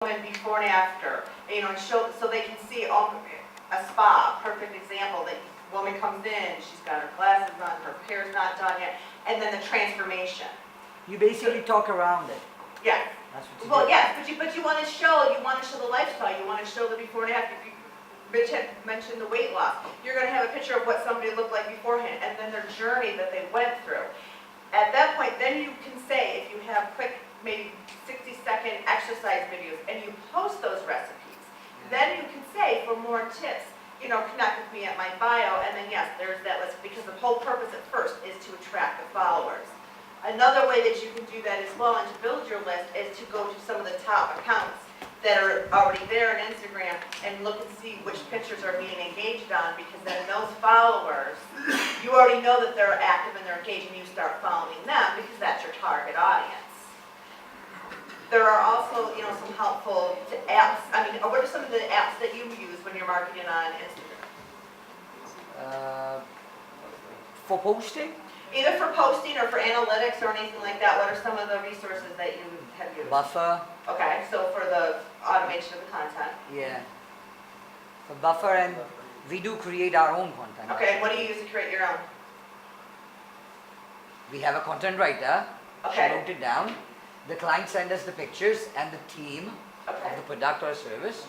women before and after, you know, and show, so they can see all, a spa, perfect example, that woman comes in, she's got her glasses on, her hair's not done yet, and then the transformation. You basically talk around it. Yes. That's what you Well, do. yes, but you want to show the lifestyle, you want to show the before and after. Rich had mentioned the weight loss. You're going to have a picture of what somebody looked like beforehand, and then their journey that they went through. At that point, then you can say, if you have quick, maybe 60-second exercise videos, and you post those recipes, then you can say, for more tips, you know, connect with me at my bio, and then yes, there's that list, because the whole purpose at first is to attract the followers. Another way that you can do that as well, and to build your list, is to go to some of the top accounts that are already there on Instagram and look and see which pictures are being engaged on, because then those followers, you already know that they're active and they're engaged, and you start following them because that's your target audience. There are also, you know, some helpful apps. I mean, what are some of the apps that you use when you're marketing on Instagram? For posting? Either for posting or for analytics or anything like that, what are some of the resources that you have used? Buffer. Okay, so for the automation of the content. Yeah. For Buffer, and we do create our own content. Okay, and what do you use to create your own? We have a content writer. Okay. She wrote it down. The client sends us the pictures and the theme Okay. of the product or service.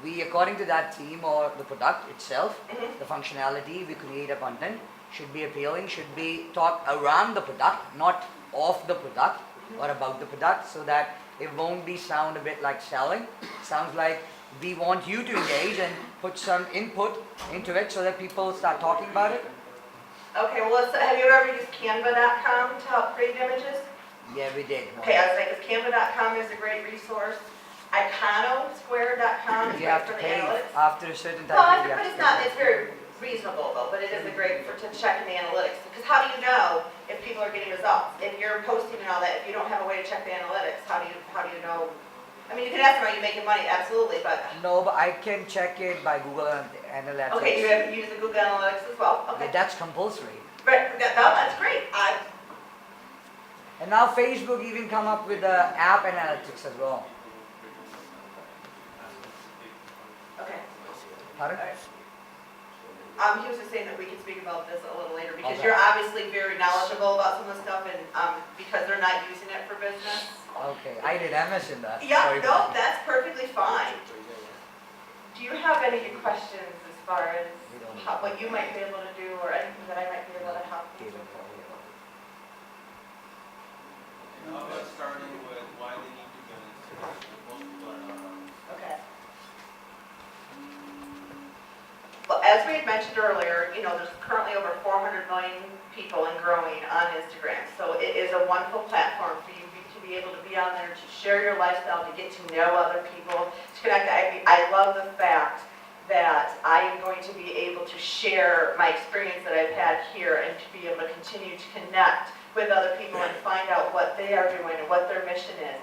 We, according to that theme or the product itself, the functionality, we create a content. Should be appealing, should be taught around the product, not of the product or about the product, so that it won't be sound a bit like selling. It sounds like we want you to engage and put some input into it so that people start talking about it. Okay, well, have you ever used Canva.com to help create images? Yeah, we did. Okay, I was like, Canva.com is a great resource. Iconosquare.com is You great have for to the pay analytics. after a certain time. Well, you have but to it's pay. not, it's very reasonable though, but it is a great to check in the analytics. Because how do you know if people are getting results? If you're posting and all that, if you don't have a way to check the analytics, how do you know? I mean, you can ask them, are you making money? Absolutely, but. No, but I can check it by Google Analytics. Okay, you have used the Google Analytics as well? Yeah, Okay. that's compulsory. Right, that's great. And now Facebook even come up with the app analytics as well. Okay. Pardon? He was just saying that we can speak about this a little later, because Okay. you're obviously very knowledgeable about some of the stuff, and because they're not using it for business. Okay, I did MS in that. Yeah, Sorry no, about that. that's perfectly fine. Do you have any questions as far as what you might be able to do, or anything that I might be able to help you with? How about starting with why they need to get Instagram? Most people are not on. Okay. Well, as we had mentioned earlier, you know, there's currently over 400 million people and growing on Instagram. So it is a wonderful platform for you to be able to be on there, to share your lifestyle, to get to know other people, to connect. I love the fact that I am going to be able to share my experience that I've had here, and to be able to continue to connect with other people and find out what they are doing and what their mission is.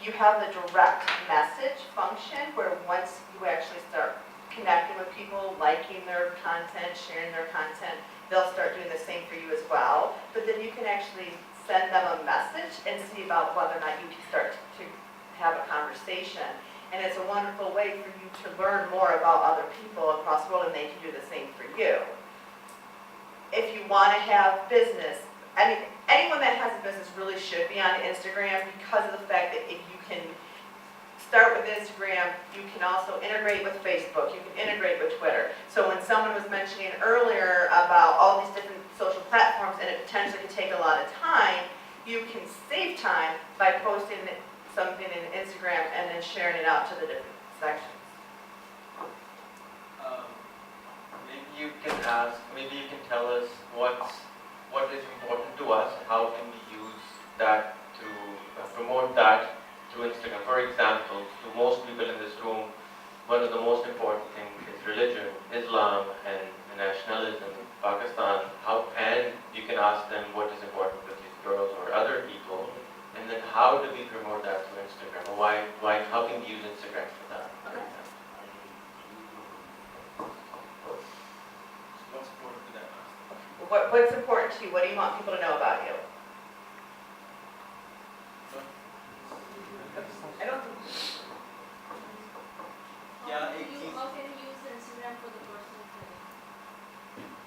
You have the direct message function, where once you actually start connecting with people, liking their content, sharing their content, they'll start doing the same for you as well. But then you can actually send them a message and see about whether or not you can start to have a conversation. And it's a wonderful way for you to learn more about other people across the world, and they can do the same for you. If you want to have business, I mean, anyone that has a business really should be on Instagram, because of the fact that if you can start with Instagram, you can also integrate with Facebook, you can integrate with Twitter. So when someone was mentioning earlier about all these different social platforms, and it potentially can take a lot of time, you can save time by posting something in Instagram and then sharing it out to the different sections. Maybe you can tell us what is important to us, how can we use that to promote that through Instagram. For example, to most people in this room, one of the most important things is religion, Islam, and nationalism, Pakistan. And you can ask them what is important to these girls or other people, and then how do we promote that through Instagram? Or how can we use Instagram for that? Okay. What's important to them? What's important to you? What do you want people to know about you? I don't think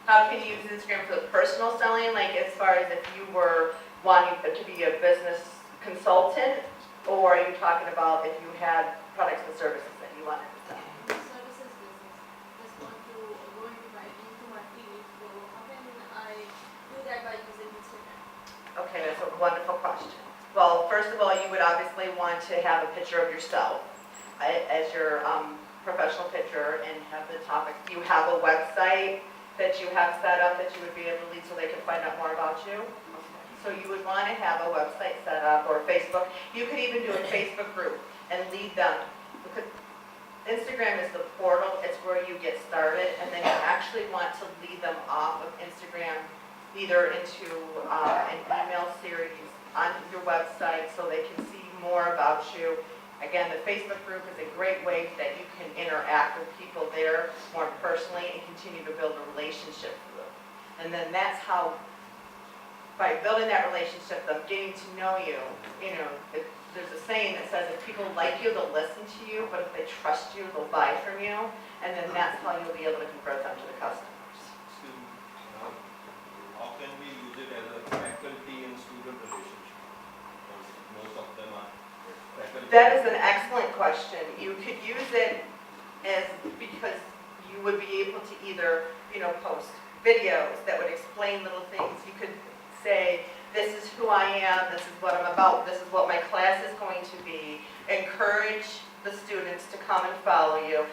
How can you use Instagram for the personal selling, like as far as if you were wanting to be a business consultant? Or are you talking about if you had products and services that you wanted to sell? Services business. Just want to go into my field. So how can I do that by using Instagram? Okay, that's a wonderful question. Well, first of all, you would obviously want to have a picture of yourself as your professional picture and have the topic. Do you have a website that you have set up that you would be able to lead so they can find out more about you? So you would want to have a website set up or Facebook. You could even do a Facebook group and lead them. Because Instagram is the portal, it's where you get started, and then you actually want to lead them off of Instagram either into an email series on your website so they can see more about you. Again, the Facebook group is a great way that you can interact with people there more personally and continue to build a relationship with them. And then that's how, by building that relationship, them getting to know you, there's a saying that says if people like you, they'll listen to you, but if they trust you, they'll buy from you. And then that's how you'll be able to convert them to the customers. How can we use it as a faculty and student relationship? Because most of them are faculty. That is an excellent question. You could use it as, because you would be able to either, post videos that would explain little things. You could say, this is who I am, this is what I'm about, this is what my class is going to be. Encourage the students to come and follow you.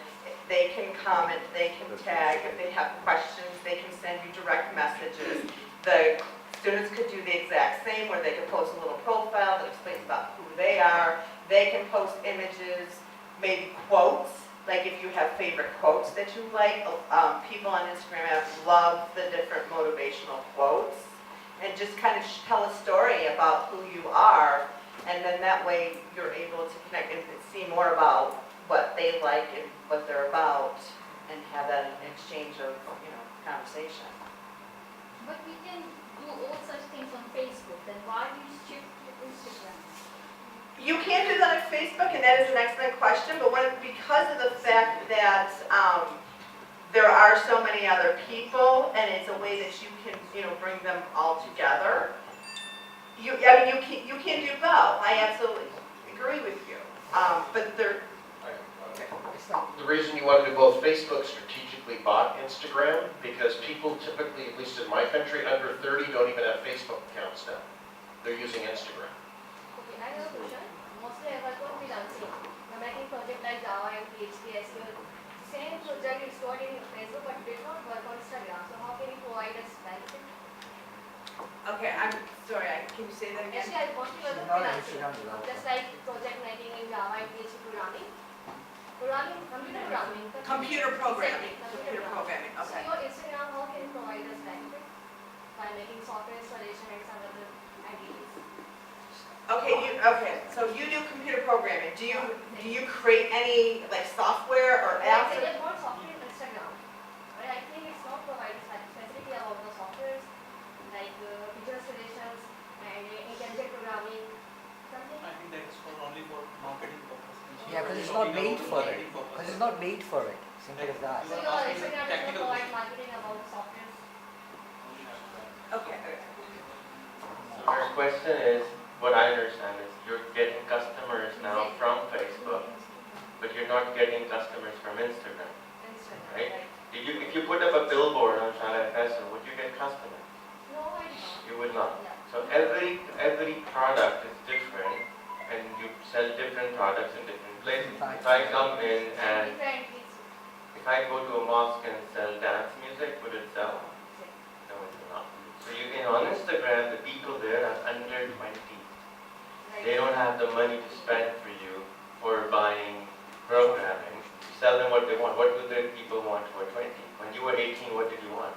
They can comment, they can tag, if they have questions, they can send you direct messages. The students could do the exact same, where they could post a little profile that explains about who they are. They can post images, maybe quotes, like if you have favorite quotes that you like. People on Instagram love the different motivational quotes. And just kind of tell a story about who you are, and then that way you're able to connect and see more about what they like and what they're about, and have that exchange of, conversation. But we can do all such things on Facebook. Then why do you shift to Instagram? You can do that on Facebook, and that is an excellent question, but because of the fact that there are so many other people, and it's a way that you can, bring them all together. You can do both. I absolutely agree with you. But they're, The reason you want to do both, Facebook strategically bought Instagram because people typically, at least in my country, under 30 don't even have Facebook accounts now. They're using Instagram. Okay, I have a question. Mostly I work on freelancing. I'm making project like Java and PHP, SQL. Same project is stored in Facebook, but did not work on Instagram. So how can you provide us benefit? okay, I'm sorry, can you say that again? Actually, I mostly work on She's not an freelancing. Instagram developer. Just like project making in Java and PHP programming. Computer programming. Computer programming, Exactly, computer programming, So okay. your Instagram, how can you provide us benefit? By making software installation and some other ideas. Okay, so you do computer programming. Do you create any, like, software or apps? They want software in Instagram. But I think it's not providing facility about the softwares, like feature installations and intelligent programming, something. I think that's only for marketing purposes. Yeah, because it's not made for it. Because it's not made for it. Simple as that. So your Instagram does not provide marketing about the softwares. Okay. So your question is, what I understand is you're getting customers now from Facebook, but you're not getting customers from Instagram. Instagram, Right. right? If you put up a billboard on Shala FSO, would you get customers? No, I don't. You would not. Yeah. So every product is different, and you sell different products in different places. If I come in and Different things. if I go to a mosque and sell dance music, would it sell? No, it will not. So you can, on Instagram, the people there are under 20. They don't have the money to spend for you for buying programming. You sell them what they want. What do the people want who are 20? When you were 18, what did you want?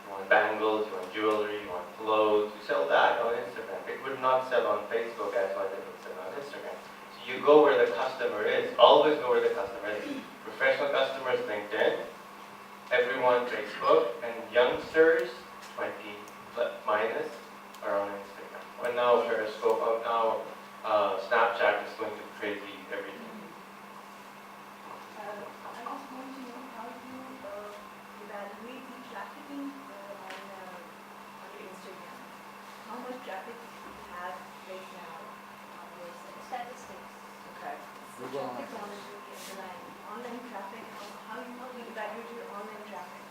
You want bangles, you want jewelry, you want clothes. You sell that on Instagram. It would not sell on Facebook as much as it would sell on Instagram. So you go where the customer is. Always go where the customer is. Professional customers, LinkedIn. Everyone, Facebook. And youngsters, 20 minus, are on Instagram. And now Periscope, now Snapchat is going to crazy everything. I just want to know how you evaluate the trafficking Google Traffic Analytics. monitoring, online traffic, how you evaluate your online traffic?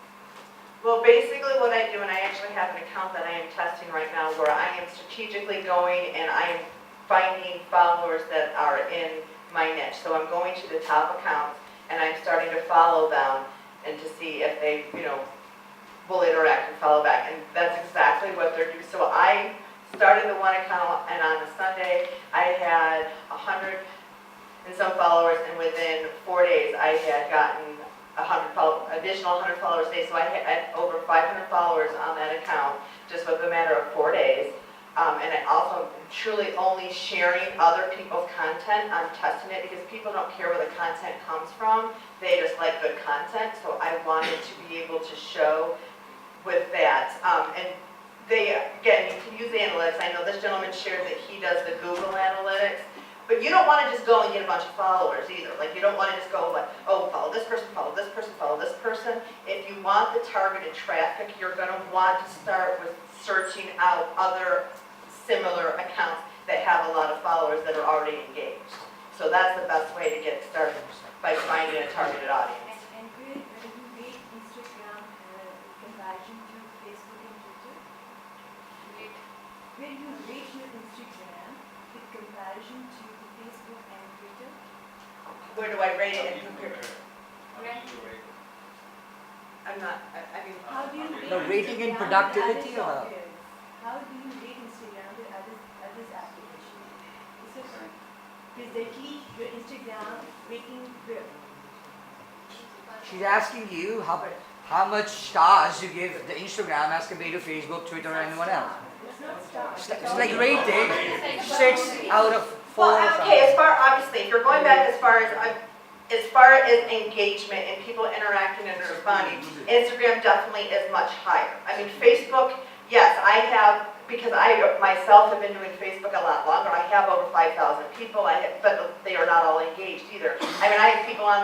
Well, basically what I do, and I actually have an account that I am testing right now where I am strategically going and I am finding followers that are in my niche. So I'm going to the top accounts and I'm starting to follow them and to see if they, will interact and follow back. And that's exactly what they're doing. So I started the one account and on a Sunday I had 100 and some followers, and within 4 days I had gotten additional 100 followers a day. So I had over 500 followers on that account just with a matter of 4 days. And I also am truly only sharing other people's content. I'm testing it because people don't care where the content comes from. They just like good content. So I wanted to be able to show with that. And again, you can use the analytics. I know this gentleman shared that he does the Google Analytics. But you don't want to just go and get a bunch of followers either. Like, you don't want to just go like, oh, follow this person, follow this person, follow this person. If you want the targeted traffic, you're going to want to start with searching out other similar accounts that have a lot of followers that are already engaged. So that's the best way to get started, by finding a targeted audience. And where do you rate Instagram in comparison to Facebook and Twitter? Where do you rate your Instagram in comparison to Facebook and Twitter? Where do I rate it in comparison? How do you rate? I'm not, I mean, How do you rate No, rating in Instagram with productivity other or- softwares? How do you rate Instagram with others applications? Is it presently your Instagram rating where? She's asking you how much stars you give the Instagram as compared to Facebook, Twitter, or anyone else. It's not stars. It's like rating 6 out of 4 or well, okay, something. obviously, if you're going back as far as engagement and people interacting and responding, Instagram definitely is much higher. I mean, Facebook, yes, I have, because I myself have been doing Facebook a lot longer, I have over 5,000 people, but they are not all engaged either. I mean, I have people on